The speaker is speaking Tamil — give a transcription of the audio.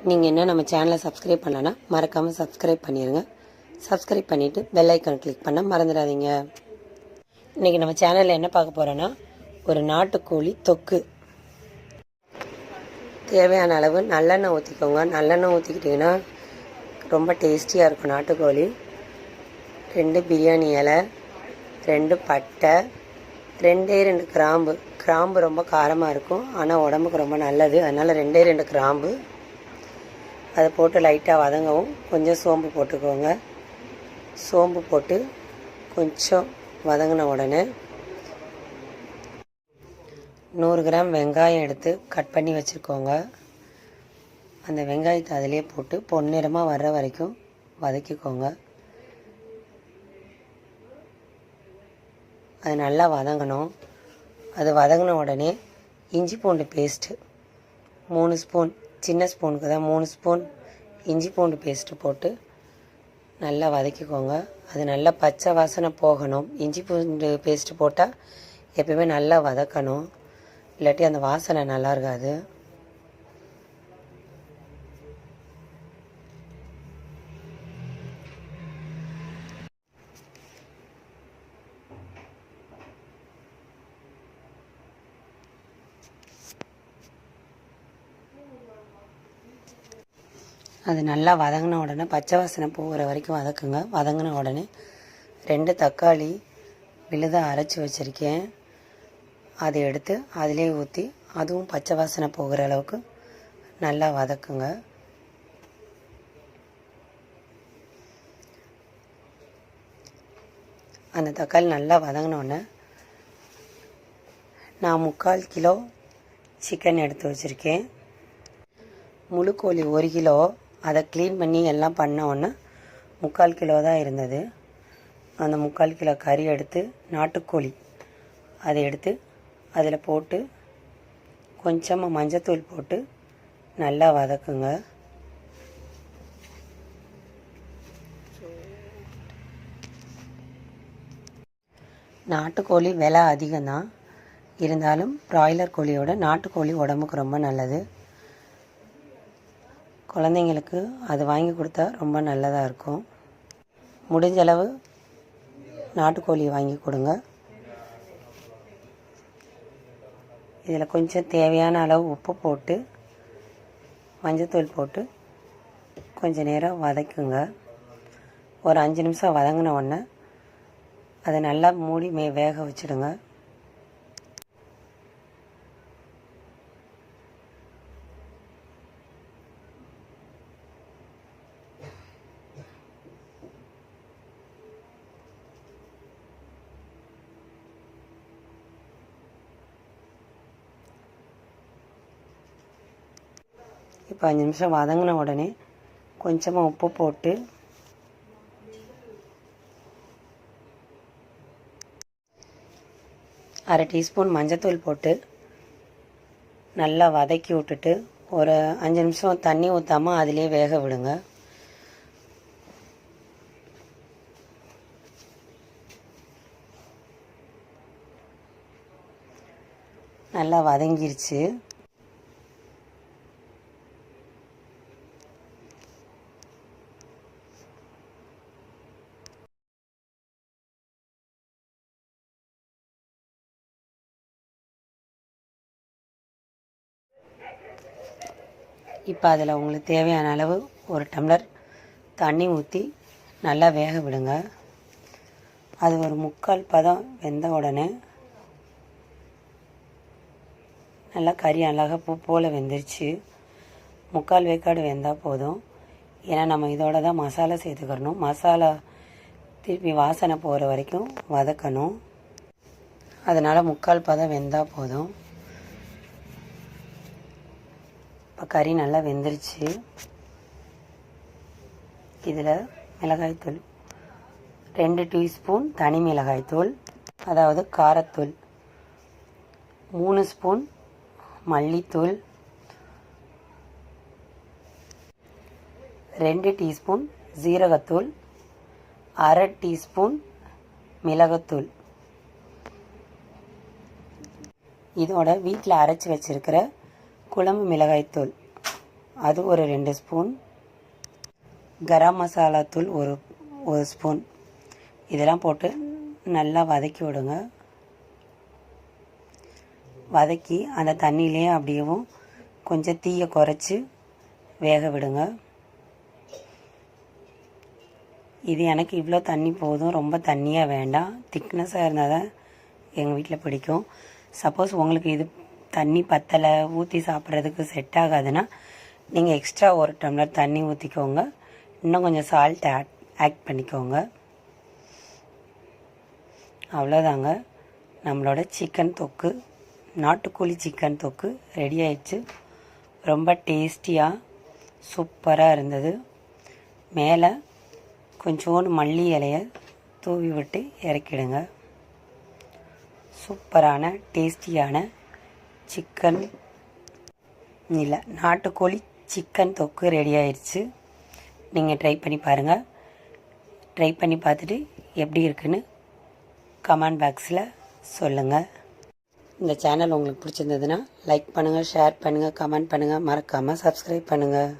நீங்கள் என்ன நம்ம சேனலை சப்ஸ்கிரைப் பண்ணலன்னா மறக்காமல் சப்ஸ்கிரைப் பண்ணிடுங்க. சப்ஸ்கிரைப் பண்ணிவிட்டு பெல் ஐக்கான் கிளிக் பண்ண மறந்துடாதீங்க. இன்றைக்கி நம்ம சேனலில் என்ன பார்க்க போகிறோன்னா, ஒரு நாட்டுக்கோழி தொக்கு. தேவையான அளவு நல்லெண்ணெய் ஊற்றிக்கோங்க. நல்லெண்ணெய் ஊற்றிக்கிட்டிங்கன்னா ரொம்ப டேஸ்டியாக இருக்கும் நாட்டுக்கோழி. 2 பிரியாணி இலை, 2 பட்டை, 2 கிராம்பு. கிராம்பு ரொம்ப காரமாக இருக்கும், ஆனால் உடம்புக்கு ரொம்ப நல்லது. அதனால் 2 கிராம்பு. அதை போட்டு லைட்டாக வதங்கவும் கொஞ்சம் சோம்பு போட்டுக்கோங்க. சோம்பு போட்டு கொஞ்சம் வதங்கின உடனே 100 கிராம் வெங்காயம் எடுத்து கட் பண்ணி வச்சுருக்கோங்க. அந்த வெங்காயத்தை அதிலே போட்டு பொன்னிறமாக வர்ற வரைக்கும் வதக்கிக்கோங்க. அது நல்லா வதங்கணும். அது வதங்கின உடனே இஞ்சி பூண்டு பேஸ்ட்டு 3 ஸ்பூன், சின்ன ஸ்பூனுக்கு தான் 3 ஸ்பூன் இஞ்சி பூண்டு பேஸ்ட்டு போட்டு நல்லா வதக்கிக்கோங்க. அது நல்லா பச்சை வாசனை போகணும். இஞ்சி பூண்டு பேஸ்ட்டு போட்டால் எப்பயுமே நல்லா வதக்கணும், இல்லாட்டி அந்த வாசனை நல்லா இருக்காது. அது நல்லா வதங்கின உடனே பச்சை வாசனை போகிற வரைக்கும் வதக்குங்க. வதங்கின உடனே 2 தக்காளி விழுதாக அரைச்சி வச்சுருக்கேன், அதை எடுத்து அதிலே ஊற்றி அதுவும் பச்சை வாசனை போகிற அளவுக்கு நல்லா வதக்குங்க. அந்த தக்காளி நல்லா வதங்கினோடனே நான் 3/4 கிலோ சிக்கன் எடுத்து வச்சுருக்கேன். முழு கோழி 1 கிலோ. அதை க்ளீன் பண்ணி எல்லாம் பண்ணோன்னே 3/4 கிலோ தான் இருந்தது. அந்த 3/4 கிலோ கறி எடுத்து, நாட்டுக்கோழி அதை எடுத்து அதில் போட்டு கொஞ்சமாக மஞ்சத்தூள் போட்டு நல்லா வதக்குங்க. நாட்டுக்கோழி விலை அதிகம்தான், இருந்தாலும் பிராய்லர் கோழியோட நாட்டுக்கோழி உடம்புக்கு ரொம்ப நல்லது. குழந்தைங்களுக்கு அது வாங்கி கொடுத்தா ரொம்ப நல்லதாக இருக்கும். முடிஞ்சளவு நாட்டுக்கோழி வாங்கி கொடுங்க. இதில் கொஞ்சம் தேவையான அளவு உப்பு போட்டு மஞ்சத்தூள் போட்டு கொஞ்சம் நேரம் வதக்குங்க. ஒரு 5 நிமிஷம் வதங்கின உடனே அதை நல்லா மூடி வேக வச்சுடுங்க. இப்போ 5 நிமிஷம் வதங்கின உடனே கொஞ்சமாக உப்பு போட்டு அரை டீஸ்பூன் மஞ்சத்தூள் போட்டு நல்லா வதக்கி விட்டுட்டு ஒரு 5 நிமிஷம் தண்ணி ஊற்றாமல் அதிலே வேக விடுங்க. நல்லா வதங்கிருச்சு. இப்போ அதில் உங்களுக்கு தேவையான அளவு 1 டம்ளர் தண்ணி ஊற்றி நல்லா வேக விடுங்க. அது ஒரு 3/4 பதம் வெந்த உடனே நல்லா கறி அழகாக பூ போல் வெந்துருச்சு. 3/4 வேக்காடு வெந்தால் போதும். ஏன்னா நம்ம இதோட தான் மசாலா சேர்த்துக்கிறணும். மசாலா திருப்பி வாசனை போகிற வரைக்கும் வதக்கணும். அதனால் 3/4 பதம் வெந்தால் போதும். இப்போ கறி நல்லா வெந்துருச்சு. இதில் மிளகாய்த்தூள் 2 டீஸ்பூன் தனி மிளகாய்த்தூள், அதாவது காரத்தூள், 3 ஸ்பூன் மல்லித்தூள், 2 டீஸ்பூன் ஜீரகத்தூள், அரை டீஸ்பூன் மிளகுத்தூள். இதோட வீட்டில் அரைச்சி வச்சுருக்கிற குழம்பு மிளகாய்த்தூள் அது ஒரு 2 ஸ்பூன், கரம் மசாலா தூள் ஒரு ஸ்பூன், இதெல்லாம் போட்டு நல்லா வதக்கி விடுங்க. வதக்கி அந்த தண்ணியிலே அப்படியேவும் கொஞ்சம் தீயை குறைச்சி வேக விடுங்க. இது எனக்கு இவ்வளோ தண்ணி போதும், ரொம்ப தண்ணியாக வேண்டாம். திக்னஸாக இருந்தால் தான் எங்கள் வீட்டில் பிடிக்கும். சப்போஸ் உங்களுக்கு இது தண்ணி பத்தலை, ஊற்றி சாப்பிட்றதுக்கு செட் ஆகாதுன்னா நீங்கள் எக்ஸ்ட்ரா 1 டம்ளர் தண்ணி ஊற்றிக்கோங்க. இன்னும் கொஞ்சம் சால்ட் ஆட் பண்ணிக்கோங்க. அவ்வளோதாங்க, நம்மளோட சிக்கன் தொக்கு, நாட்டுக்கோழி சிக்கன் தொக்கு ரெடி ஆயிடுச்சு. ரொம்ப டேஸ்டியாக சூப்பராக இருந்தது. மேலே கொஞ்சோண்டு மல்லி இலையை தூவி விட்டு இறக்கிடுங்க. சூப்பரான டேஸ்டியான நாட்டுக்கோழி சிக்கன் தொக்கு ரெடி ஆயிடுச்சு. நீங்கள் ட்ரை பண்ணி பாருங்கள். ட்ரை பண்ணி பார்த்துட்டு எப்படி இருக்குன்னு கமெண்ட் பாக்ஸில் சொல்லுங்கள். இந்த சேனல் உங்களுக்கு பிடிச்சிருந்ததுன்னா லைக் பண்ணுங்கள், ஷேர் பண்ணுங்கள், கமெண்ட் பண்ணுங்கள், மறக்காமல் சப்ஸ்கிரைப் பண்ணுங்கள்.